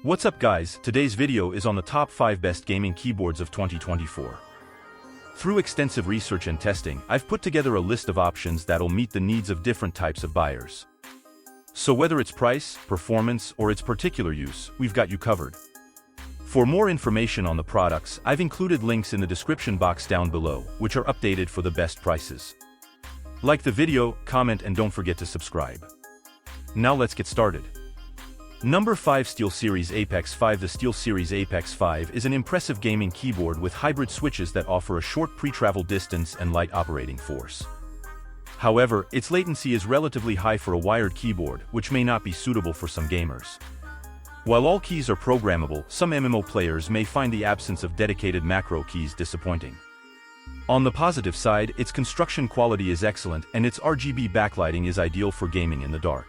What's up guys, today's video is on the top 5 best gaming keyboards of 2024. Through extensive research and testing, I've put together a list of options that'll meet the needs of different types of buyers. So whether it's price, performance, or its particular use, we've got you covered. For more information on the products, I've included links in the description box down below, which are updated for the best prices. Like the video, comment, and don't forget to subscribe. Now let's get started. Number 5, SteelSeries Apex 5. The SteelSeries Apex 5 is an impressive gaming keyboard with hybrid switches that offer a short pre-travel distance and light operating force. However, its latency is relatively high for a wired keyboard, which may not be suitable for some gamers. While all keys are programmable, some MMO players may find the absence of dedicated macro keys disappointing. On the positive side, its construction quality is excellent and its RGB backlighting is ideal for gaming in the dark.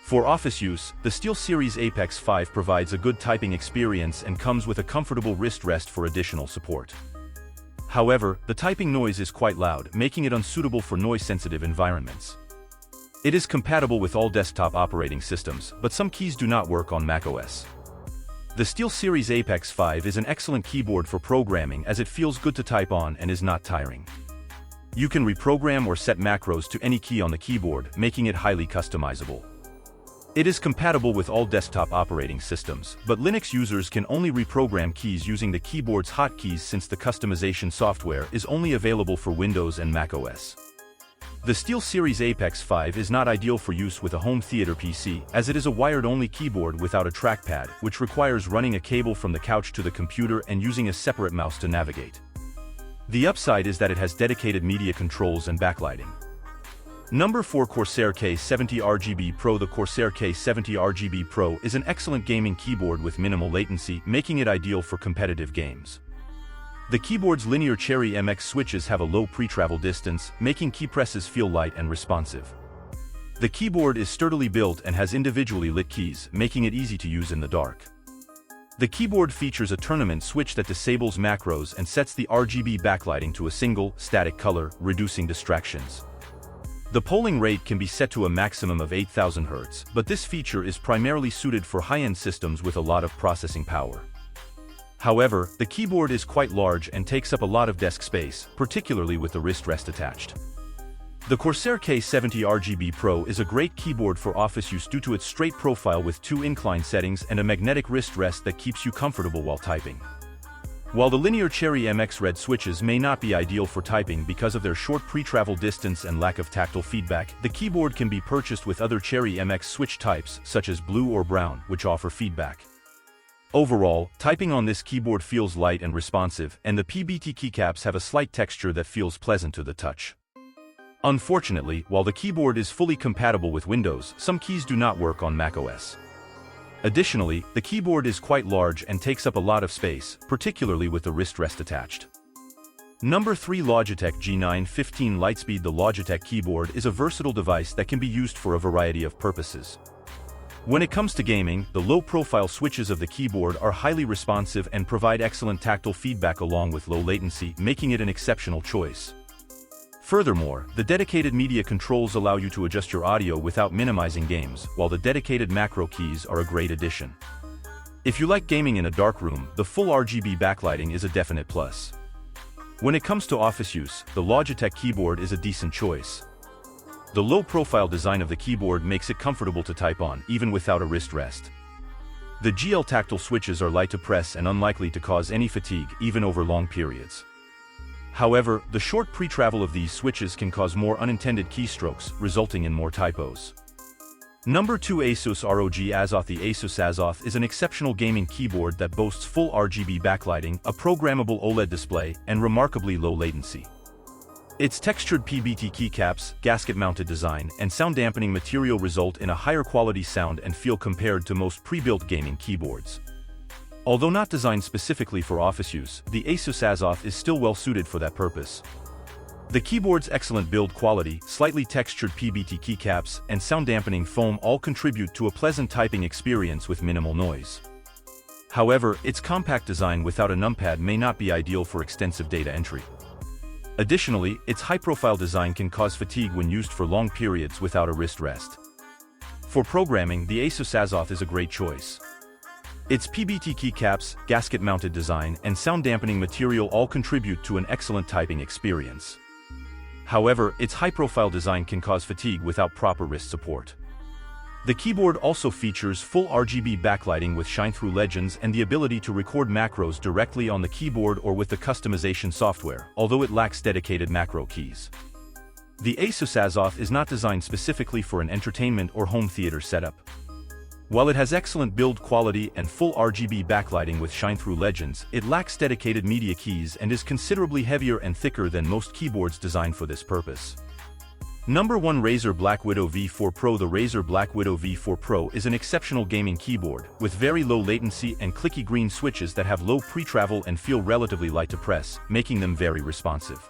For office use, the SteelSeries Apex 5 provides a good typing experience and comes with a comfortable wrist rest for additional support. However, the typing noise is quite loud, making it unsuitable for noise-sensitive environments. It is compatible with all desktop operating systems, but some keys do not work on macOS. The SteelSeries Apex 5 is an excellent keyboard for programming as it feels good to type on and is not tiring. You can reprogram or set macros to any key on the keyboard, making it highly customizable. It is compatible with all desktop operating systems, but Linux users can only reprogram keys using the keyboard's hotkeys since the customization software is only available for Windows and macOS. The SteelSeries Apex 5 is not ideal for use with a home theater PC, as it is a wired-only keyboard without a trackpad, which requires running a cable from the couch to the computer and using a separate mouse to navigate. The upside is that it has dedicated media controls and backlighting. Number 4, Corsair K70 RGB Pro. The Corsair K70 RGB Pro is an excellent gaming keyboard with minimal latency, making it ideal for competitive games. The keyboard's linear Cherry MX switches have a low pre-travel distance, making key presses feel light and responsive. The keyboard is sturdily built and has individually lit keys, making it easy to use in the dark. The keyboard features a tournament switch that disables macros and sets the RGB backlighting to a single, static color, reducing distractions. The polling rate can be set to a maximum of 8000 Hz, but this feature is primarily suited for high-end systems with a lot of processing power. However, the keyboard is quite large and takes up a lot of desk space, particularly with the wrist rest attached. The Corsair K70 RGB Pro is a great keyboard for office use due to its straight profile with 2 incline settings and a magnetic wrist rest that keeps you comfortable while typing. While the linear Cherry MX red switches may not be ideal for typing because of their short pre-travel distance and lack of tactile feedback, the keyboard can be purchased with other Cherry MX switch types, such as blue or brown, which offer feedback. Overall, typing on this keyboard feels light and responsive, and the PBT keycaps have a slight texture that feels pleasant to the touch. Unfortunately, while the keyboard is fully compatible with Windows, some keys do not work on macOS. Additionally, the keyboard is quite large and takes up a lot of space, particularly with the wrist rest attached. Number 3, Logitech G915 Lightspeed. The Logitech keyboard is a versatile device that can be used for a variety of purposes. When it comes to gaming, the low-profile switches of the keyboard are highly responsive and provide excellent tactile feedback along with low latency, making it an exceptional choice. Furthermore, the dedicated media controls allow you to adjust your audio without minimizing games, while the dedicated macro keys are a great addition. If you like gaming in a dark room, the full RGB backlighting is a definite plus. When it comes to office use, the Logitech keyboard is a decent choice. The low-profile design of the keyboard makes it comfortable to type on, even without a wrist rest. The GL tactile switches are light to press and unlikely to cause any fatigue, even over long periods. However, the short pre-travel of these switches can cause more unintended keystrokes, resulting in more typos. Number 2, Asus ROG Azoth. The Asus Azoth is an exceptional gaming keyboard that boasts full RGB backlighting, a programmable OLED display, and remarkably low latency. Its textured PBT keycaps, gasket-mounted design, and sound-dampening material result in a higher quality sound and feel compared to most pre-built gaming keyboards. Although not designed specifically for office use, the Asus Azoth is still well suited for that purpose. The keyboard's excellent build quality, slightly textured PBT keycaps, and sound-dampening foam all contribute to a pleasant typing experience with minimal noise. However, its compact design without a numpad may not be ideal for extensive data entry. Additionally, its high-profile design can cause fatigue when used for long periods without a wrist rest. For programming, the Asus Azoth is a great choice. Its PBT keycaps, gasket-mounted design, and sound-dampening material all contribute to an excellent typing experience. However, its high-profile design can cause fatigue without proper wrist support. The keyboard also features full RGB backlighting with shine-through legends and the ability to record macros directly on the keyboard or with the customization software, although it lacks dedicated macro keys. The Asus Azoth is not designed specifically for an entertainment or home theater setup. While it has excellent build quality and full RGB backlighting with shine-through legends, it lacks dedicated media keys and is considerably heavier and thicker than most keyboards designed for this purpose. Number 1. Razer Black Widow V4 Pro. The Razer Black Widow V4 Pro is an exceptional gaming keyboard, with very low latency and clicky green switches that have low pre-travel and feel relatively light to press, making them very responsive.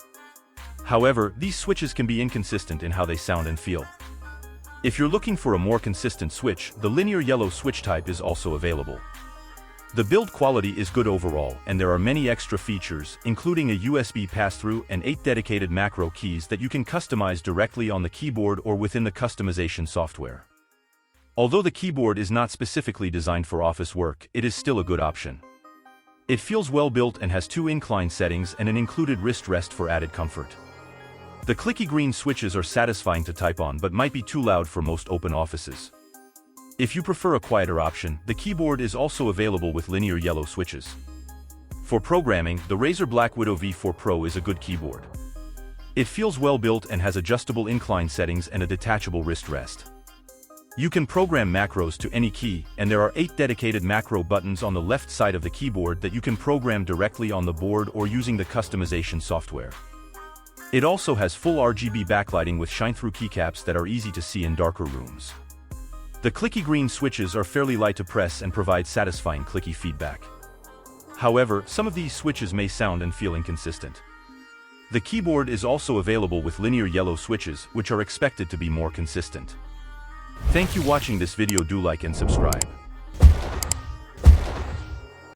However, these switches can be inconsistent in how they sound and feel. If you're looking for a more consistent switch, the linear yellow switch type is also available. The build quality is good overall, and there are many extra features, including a USB pass-through and 8 dedicated macro keys that you can customize directly on the keyboard or within the customization software. Although the keyboard is not specifically designed for office work, it is still a good option. It feels well built and has 2 incline settings and an included wrist rest for added comfort. The clicky green switches are satisfying to type on but might be too loud for most open offices. If you prefer a quieter option, the keyboard is also available with linear yellow switches. For programming, the Razer Black Widow V4 Pro is a good keyboard. It feels well built and has adjustable incline settings and a detachable wrist rest. You can program macros to any key, and there are 8 dedicated macro buttons on the left side of the keyboard that you can program directly on the board or using the customization software. It also has full RGB backlighting with shine-through keycaps that are easy to see in darker rooms. The clicky green switches are fairly light to press and provide satisfying clicky feedback. However, some of these switches may sound and feel inconsistent. The keyboard is also available with linear yellow switches, which are expected to be more consistent. Thank you for watching this video. Do like and subscribe.